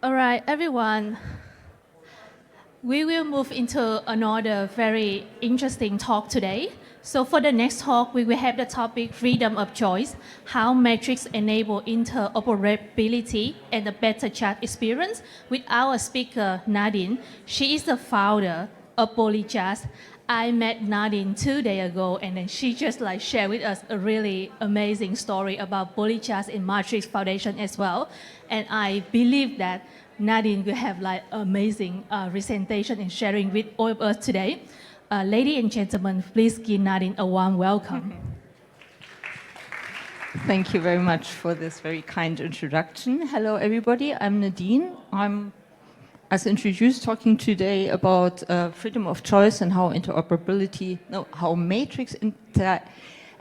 All right, everyone. We will move into another very interesting talk today. So for the next talk, we will have the topic freedom of choice, how metrics enable interoperability and a better chat experience with our speaker, Nadine. She is the founder of Polychat. I met Nadine 2 days ago, and then she just shared with us a really amazing story about Polychat in Matrix Foundation as well. And I believe that Nadine will have amazing presentation and sharing with all of us today. Ladies and gentlemen, please give Nadine a warm welcome. Thank you very much for this very kind introduction. Hello, everybody. I'm Nadine. I'm, as introduced, talking today about freedom of choice and how how Matrix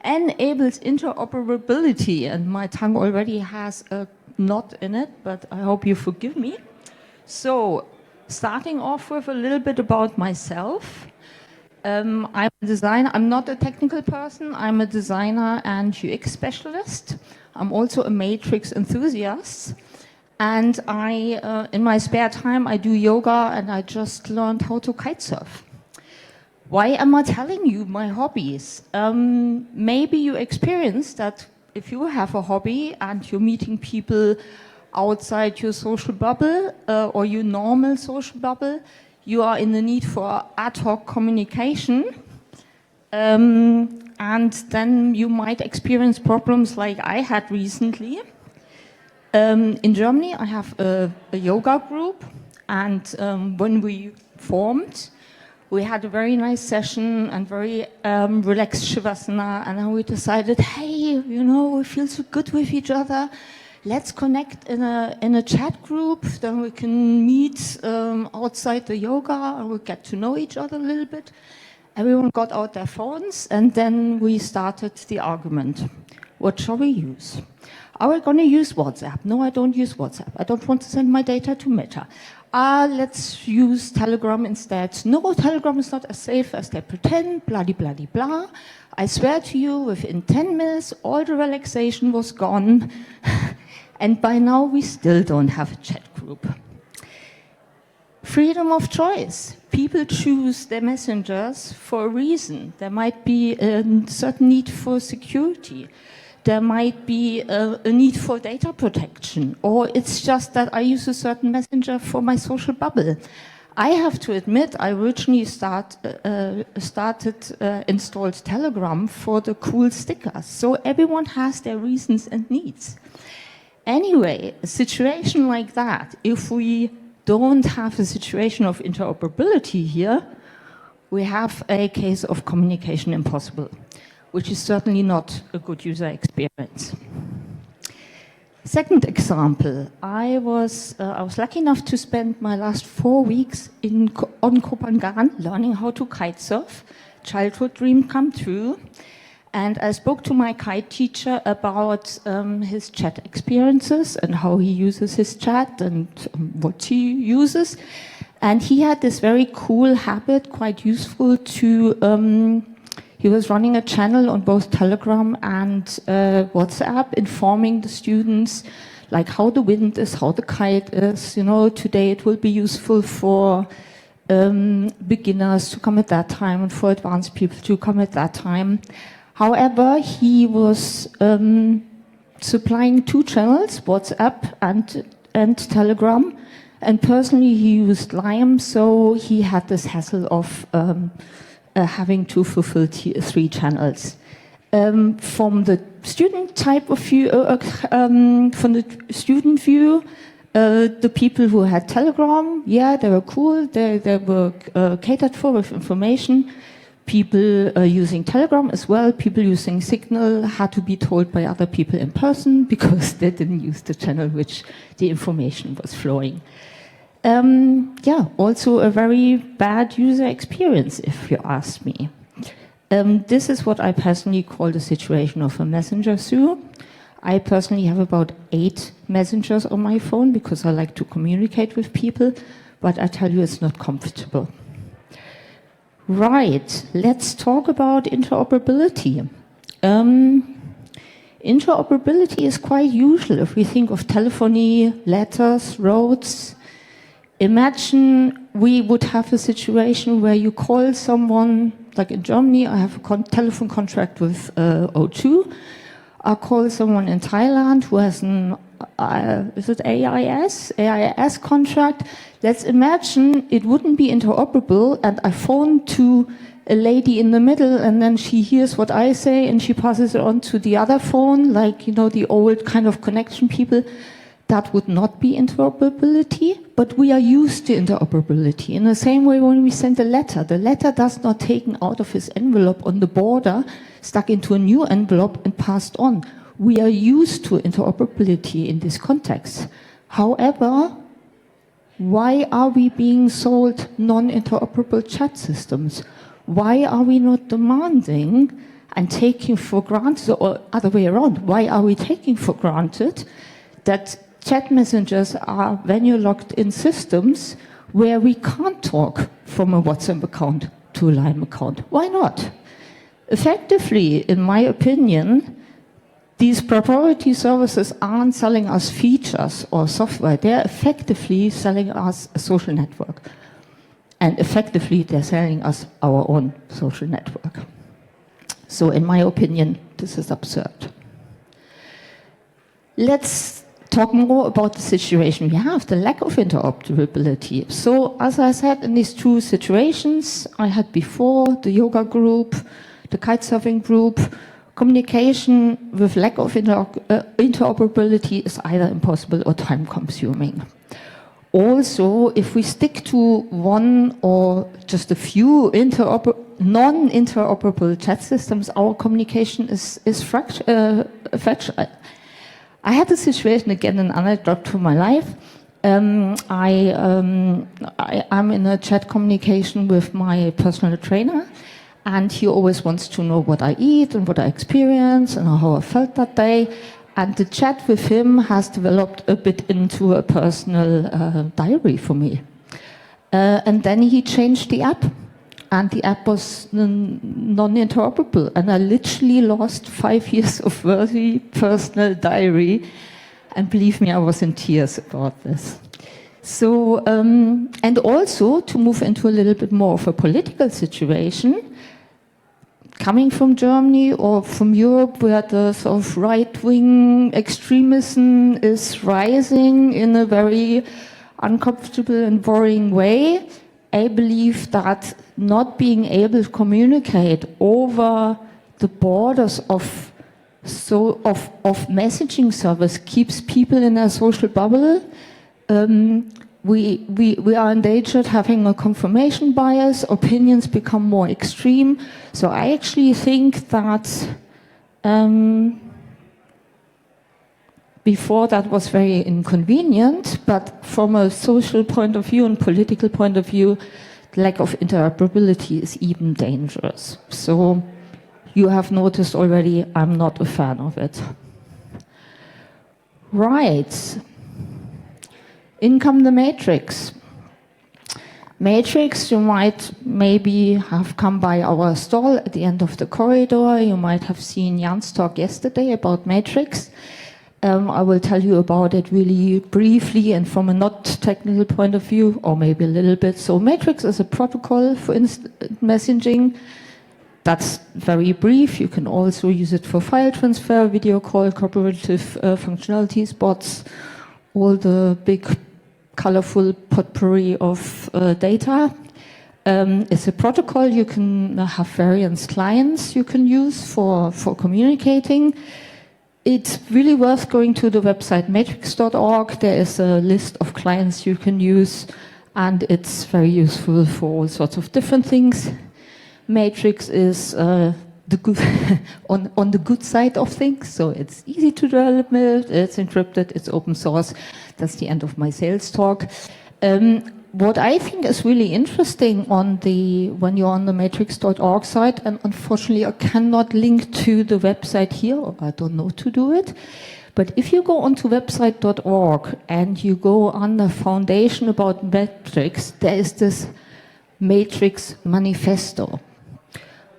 enables interoperability. And my tongue already has a knot in it, but I hope you forgive me. So, starting off with a little bit about myself. I'm a designer. I'm not a technical person. I'm a designer and UX specialist. I'm also a Matrix enthusiast. And in my spare time, I do yoga, and I just learned how to kitesurf. Why am I telling you my hobbies? Maybe you experienced that if you have a hobby and you're meeting people outside your social bubble or your normal social bubble, you are in the need for ad hoc communication. And then you might experience problems like I had recently. In Germany, I have a yoga group, and when we formed, we had a very nice session and very relaxed Shavasana, and then we decided, hey, we feel so good with each other. Let's connect in a chat group, then we can meet outside the yoga, and we'll get to know each other a little bit. Everyone got out their phones, and then we started the argument. What shall we use? Are we going to use WhatsApp? No, I don't use WhatsApp. I don't want to send my data to Meta. Let's use Telegram instead. No, Telegram is not as safe as they pretend, blah, blah, blah, blah. I swear to you, within 10 minutes, all the relaxation was gone. And by now, we still don't have a chat group. Freedom of choice. People choose their messengers for a reason. There might be a certain need for security. There might be a need for data protection, or it's just that I use a certain messenger for my social bubble. I have to admit, I originally installed Telegram for the cool stickers, so everyone has their reasons and needs. Anyway, a situation like that, if we don't have a situation of interoperability here, we have a case of communication impossible, which is certainly not a good user experience. Second example, I was lucky enough to spend my last 4 weeks on Kopangan learning how to kitesurf, childhood dream come true. And I spoke to my kite teacher about his chat experiences and how he uses his chat and what he uses. And he had this very cool habit, quite useful to... He was running a channel on both Telegram and WhatsApp, informing the students like how the wind is, how the kite is. Today it will be useful for beginners to come at that time and for advanced people to come at that time. However, he was supplying 2 channels, WhatsApp and Telegram. And personally, he used Lime, so he had this hassle of having to fulfill 3 channels. From the student type of view, from the student view, the people who had Telegram, yeah, they were cool. They were catered for with information. People using Telegram as well, people using Signal had to be told by other people in person because they didn't use the channel which the information was flowing. Also a very bad user experience, if you ask me. This is what I personally call the situation of a messenger zoo. I personally have about 8 messengers on my phone because I like to communicate with people, but I tell you it's not comfortable. Right, let's talk about interoperability. Interoperability is quite usual if we think of telephony, letters, roads. Imagine we would have a situation where you call someone, like in Germany, I have a telephone contract with O2. I call someone in Thailand who has an, is it AIS contract. Let's imagine it wouldn't be interoperable and I phone to a lady in the middle and then she hears what I say and she passes it on to the other phone, like, you know, the old kind of connection people. That would not be interoperability, but we are used to interoperability. In the same way when we send a letter, the letter does not taken out of his envelope on the border, stuck into a new envelope and passed on. We are used to interoperability in this context. However, why are we being sold non-interoperable chat systems? Why are we not demanding and taking for granted, or other way around, why are we taking for granted that chat messengers are venue locked in systems where we can't talk from a WhatsApp account to a Line account? Why not? Effectively, in my opinion, these proprietary services aren't selling us features or software. They're effectively selling us a social network. And effectively, they're selling us our own social network. So in my opinion, this is absurd. Let's talk more about the situation we have, the lack of interoperability. So as I said, in these two situations I had before, the yoga group, the kitesurfing group, communication with lack of interoperability is either impossible or time-consuming. Also, if we stick to one or just a few non-interoperable chat systems, our communication is fragile. I had a situation, again, an anecdote to my life. I'm in a chat communication with my personal trainer, and he always wants to know what I eat and what I experience and how I felt that day. And the chat with him has developed a bit into a personal diary for me. And then he changed the app, and the app was non-interoperable. And I literally lost 5 years of very personal diary. And believe me, I was in tears about this. So, and also to move into a little bit more of a political situation, coming from Germany or from Europe, where the sort of right-wing extremism is rising in a very uncomfortable and worrying way, I believe that not being able to communicate over the borders of messaging service keeps people in a social bubble. We are endangered having a confirmation bias, opinions become more extreme. So I actually think that before that was very inconvenient, but from a social point of view and political point of view, the lack of interoperability is even dangerous. So you have noticed already, I'm not a fan of it. Right. In come the matrix. Matrix, you might maybe have come by our stall at the end of the corridor. You might have seen Jan's talk yesterday about matrix. I will tell you about it really briefly and from a not technical point of view, or maybe a little bit. So matrix is a protocol for instant messaging. That's very brief. You can also use it for file transfer, video call, cooperative functionalities, bots, all the big colorful potpourri of data. It's a protocol. You can have various clients you can use for communicating. It's really worth going to the website matrix.org. There is a list of clients you can use, and it's very useful for all sorts of different things. Matrix is the good on the good side of things, so it's easy to develop it, it's encrypted, it's open source. That's the end of my sales talk. What I think is really interesting when you're on the matrix.org site, and unfortunately I cannot link to the website here, or I don't know to do it, but if you go onto website.org and you go under Foundation about Matrix, there is this Matrix manifesto.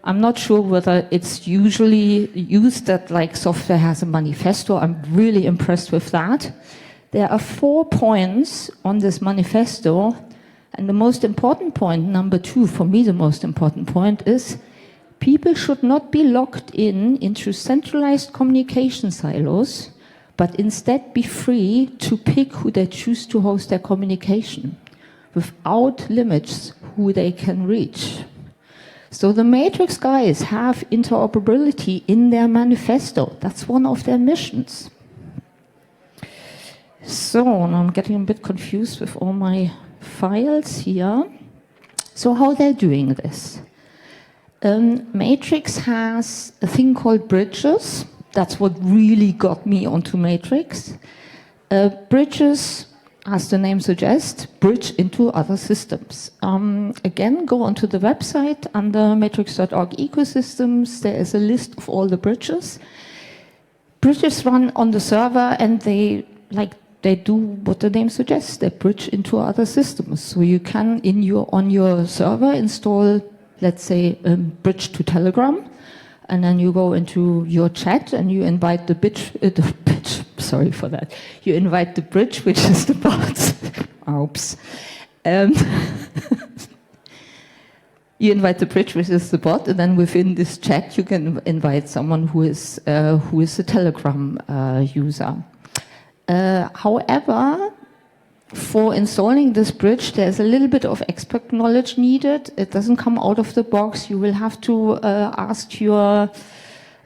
I'm not sure whether it's usually used that like software has a manifesto. I'm really impressed with that. There are 4 points on this manifesto, and the most important point, number 2, for me the most important point is people should not be locked into centralized communication silos, but instead be free to pick who they choose to host their communication, without limits who they can reach. So the Matrix guys have interoperability in their manifesto. That's one of their missions. So now I'm getting a bit confused with all my files here. So how they're doing this? Matrix has a thing called bridges. That's what really got me onto Matrix. Bridges, as the name suggests, bridge into other systems. Again, go onto the website under matrix.org ecosystems. There is a list of all the bridges. Bridges run on the server, and they do what the name suggests. They bridge into other systems. So you can, on your server, install, let's say, bridge to Telegram, and then you go into your chat and you invite the bridge. Sorry for that. You invite the bridge, which is the bot. Oops. You invite the bridge, which is the bot, and then within this chat you can invite someone who is a Telegram user. However, for installing this bridge, there's a little bit of expert knowledge needed. It doesn't come out of the box. You will have to ask your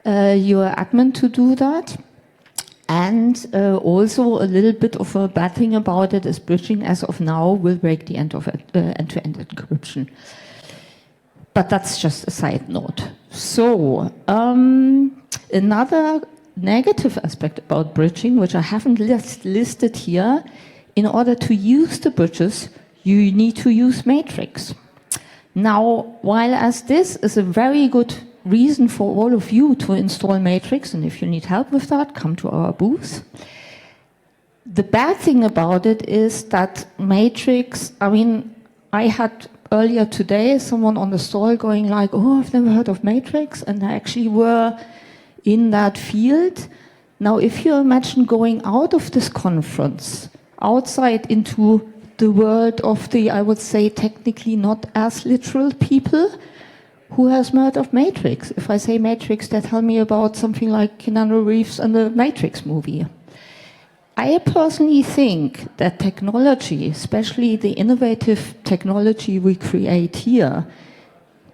admin to do that. And also a little bit of a bad thing about it is bridging, as of now, will break the end-to-end encryption. But that's just a side note. So, another negative aspect about bridging, which I haven't listed here, in order to use the bridges, you need to use Matrix. Now, while as this is a very good reason for all of you to install Matrix, and if you need help with that, come to our booth. The bad thing about it is that Matrix, I had earlier today someone on the stall going like, oh, I've never heard of Matrix, and they actually were in that field. Now, if you imagine going out of this conference, outside into the world of the, I would say, technically not as literal people, who has heard of Matrix? If I say Matrix, they tell me about something like Keanu Reeves and the Matrix movie. I personally think that technology, especially the innovative technology we create here,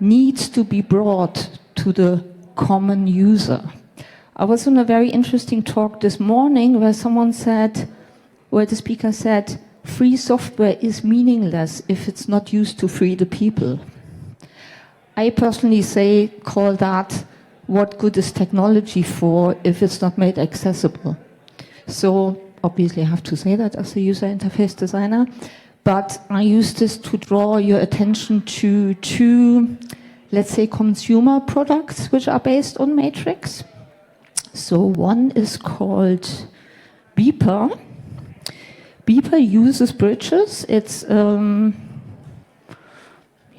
needs to be brought to the common user. I was in a very interesting talk this morning where the speaker said, free software is meaningless if it's not used to free the people. I personally call that, what good is technology for if it's not made accessible? So obviously I have to say that as a user interface designer, but I use this to draw your attention to two, let's say, consumer products which are based on Matrix. So one is called Beeper. Beeper uses bridges. It's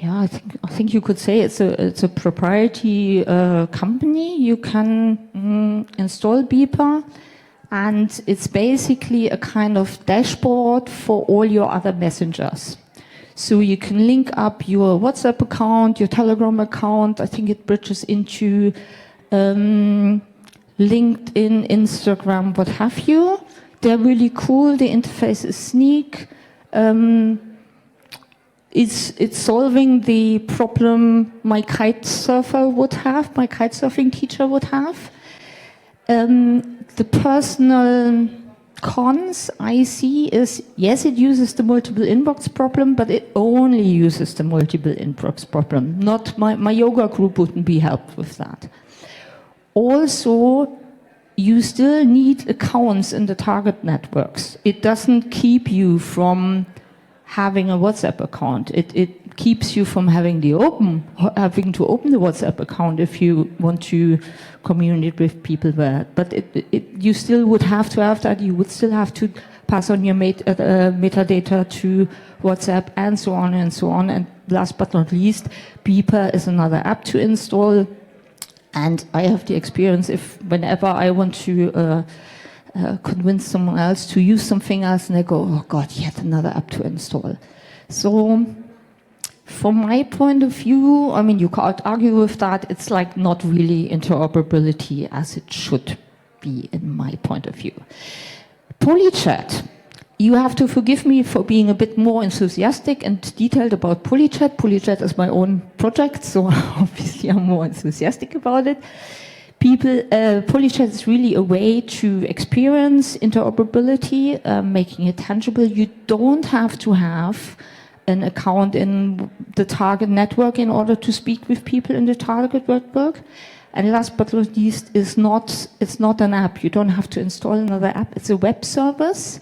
I think you could say it's a proprietary company. You can install Beeper, and it's basically a kind of dashboard for all your other messengers. So you can link up your WhatsApp account, your Telegram account. I think it bridges into LinkedIn, Instagram, what have you. They're really cool. The interface is sleek. It's solving the problem my kite surfing teacher would have. The personal cons I see is, yes, it uses the multiple inbox problem, but it only uses the multiple inbox problem. Not my yoga group wouldn't be helped with that. Also, you still need accounts in the target networks. It doesn't keep you from having a WhatsApp account. It keeps you from having to open the WhatsApp account if you want to communicate with people there. But you still would have to have that. You would still have to pass on your metadata to WhatsApp, and so on and so on. And last but not least, Beeper is another app to install. And I have the experience whenever I want to convince someone else to use something else, and they go, oh God, yet another app to install. So from my point of view, I mean, you can't argue with that. It's like not really interoperability as it should be, in my point of view. Polychat. You have to forgive me for being a bit more enthusiastic and detailed about Polychat. Polychat is my own project, so obviously I'm more enthusiastic about it. Polychat is really a way to experience interoperability, making it tangible. You don't have to have an account in the target network in order to speak with people in the target network. And last but not least, it's not an app. You don't have to install another app. It's a web service.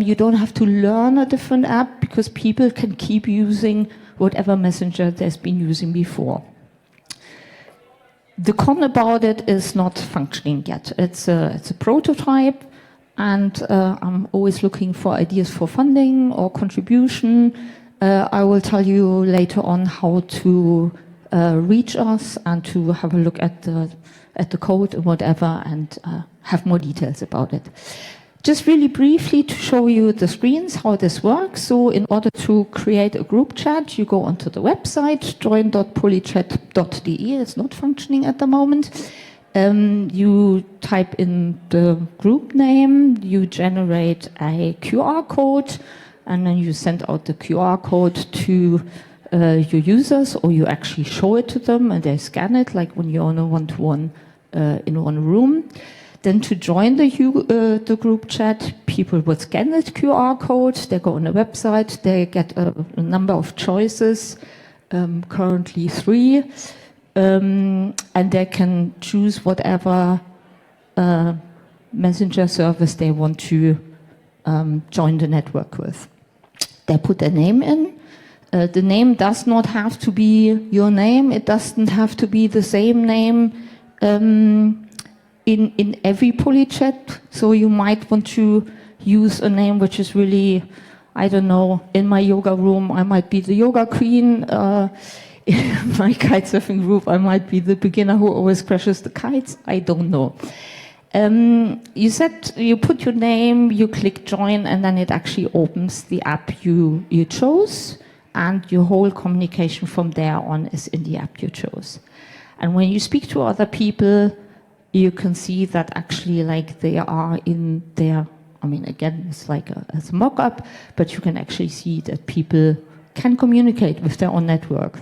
You don't have to learn a different app because people can keep using whatever messenger they've been using before. The con about it is not functioning yet. It's a prototype, and I'm always looking for ideas for funding or contribution. I will tell you later on how to reach us and to have a look at the code and whatever, and have more details about it. Just really briefly to show you the screens, how this works. So in order to create a group chat, you go onto the website, join.polychat.de. It's not functioning at the moment. You type in the group name, you generate a QR code, and then you send out the QR code to your users, or you actually show it to them and they scan it, like when you're on a one-to-one in one room. Then to join the group chat, people would scan the QR code, they go on the website, they get a number of choices, currently 3, and they can choose whatever messenger service they want to join the network with. They put their name in. The name does not have to be your name. It doesn't have to be the same name in every Polychat. So you might want to use a name which is really, I don't know, in my yoga room, I might be the yoga queen. In my kitesurfing group, I might be the beginner who always crashes the kites. I don't know. You put your name, you click join, and then it actually opens the app you chose, and your whole communication from there on is in the app you chose. And when you speak to other people, you can see that actually, like, they are in there. I mean, again, it's like a mock-up, but you can actually see that people can communicate with their own network.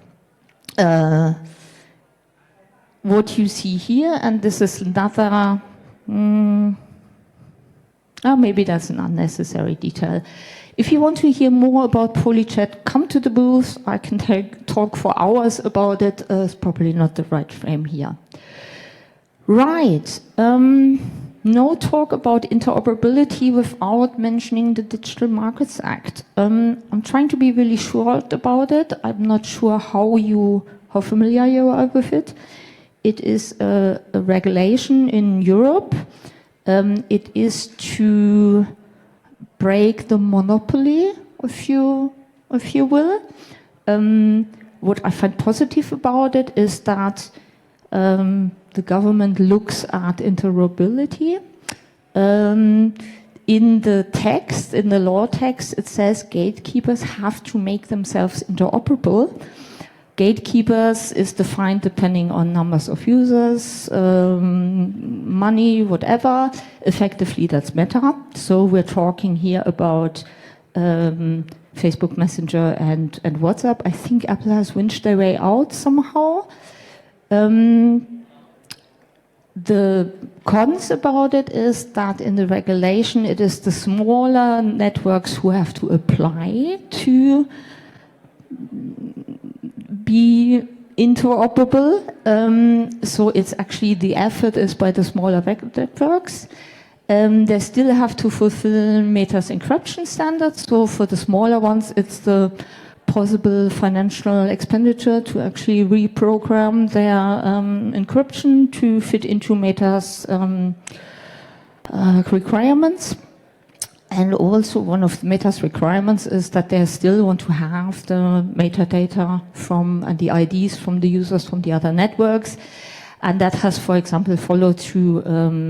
What you see here, and this is another, maybe that's an unnecessary detail. If you want to hear more about Polychat, come to the booth. I can talk for hours about it. It's probably not the right frame here. Right. No talk about interoperability without mentioning the Digital Markets Act. I'm trying to be really short about it. I'm not sure how familiar you are with it. It is a regulation in Europe. It is to break the monopoly, if you will. What I find positive about it is that the government looks at interoperability. In the text, in the law text, it says gatekeepers have to make themselves interoperable. Gatekeepers is defined depending on numbers of users, money, whatever. Effectively, that's Meta. So we're talking here about Facebook Messenger and WhatsApp. I think Apple has winched their way out somehow. The cons about it is that in the regulation, it is the smaller networks who have to apply to be interoperable. So it's actually the effort is by the smaller networks. They still have to fulfill Meta's encryption standards. So for the smaller ones, it's the possible financial expenditure to actually reprogram their encryption to fit into Meta's requirements. And also one of the Meta's requirements is that they still want to have the metadata from and the IDs from the users from the other networks. And that has, for example, followed through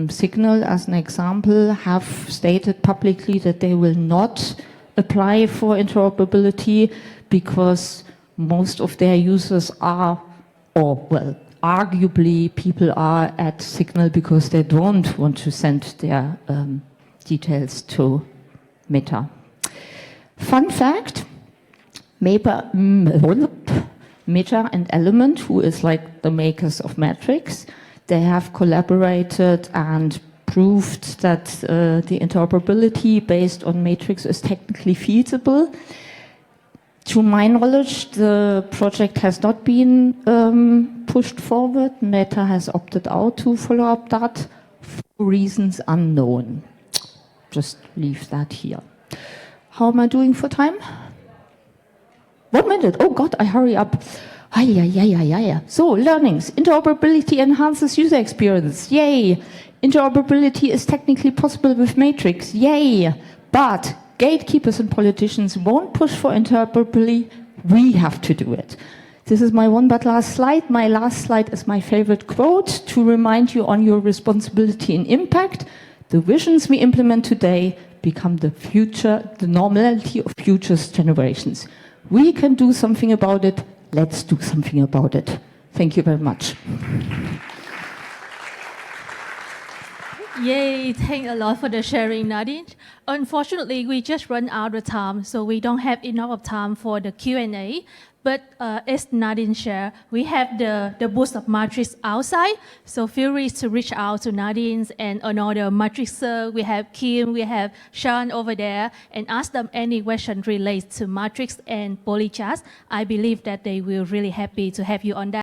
Signal as an example, have stated publicly that they will not apply for interoperability because most of their users are, or well, arguably people are at Signal because they don't want to send their details to Meta. Fun fact, Meta and Element, who is like the makers of Matrix, they have collaborated and proved that the interoperability based on Matrix is technically feasible. To my knowledge, the project has not been pushed forward. Meta has opted out to follow up that for reasons unknown. Just leave that here. How am I doing for time? 1 minute. Oh God, I hurry up. So, learnings. Interoperability enhances user experience. Yay. Interoperability is technically possible with Matrix. Yay. But gatekeepers and politicians won't push for interoperability. We have to do it. This is my one but last slide. My last slide is my favorite quote to remind you on your responsibility and impact. The visions we implement today become the future, the normality of future generations. We can do something about it. Let's do something about it. Thank you very much. Yay, thanks a lot for the sharing, Nadine. Unfortunately, we just run out of time, so we don't have enough of time for the Q&A. But as Nadine shared, we have the booth of Matrix outside, so feel free to reach out to Nadine and another Matrixer. We have Kim, we have Sean over there, and ask them any question related to Matrix and Polychat. I believe that they will really happy to have you on that.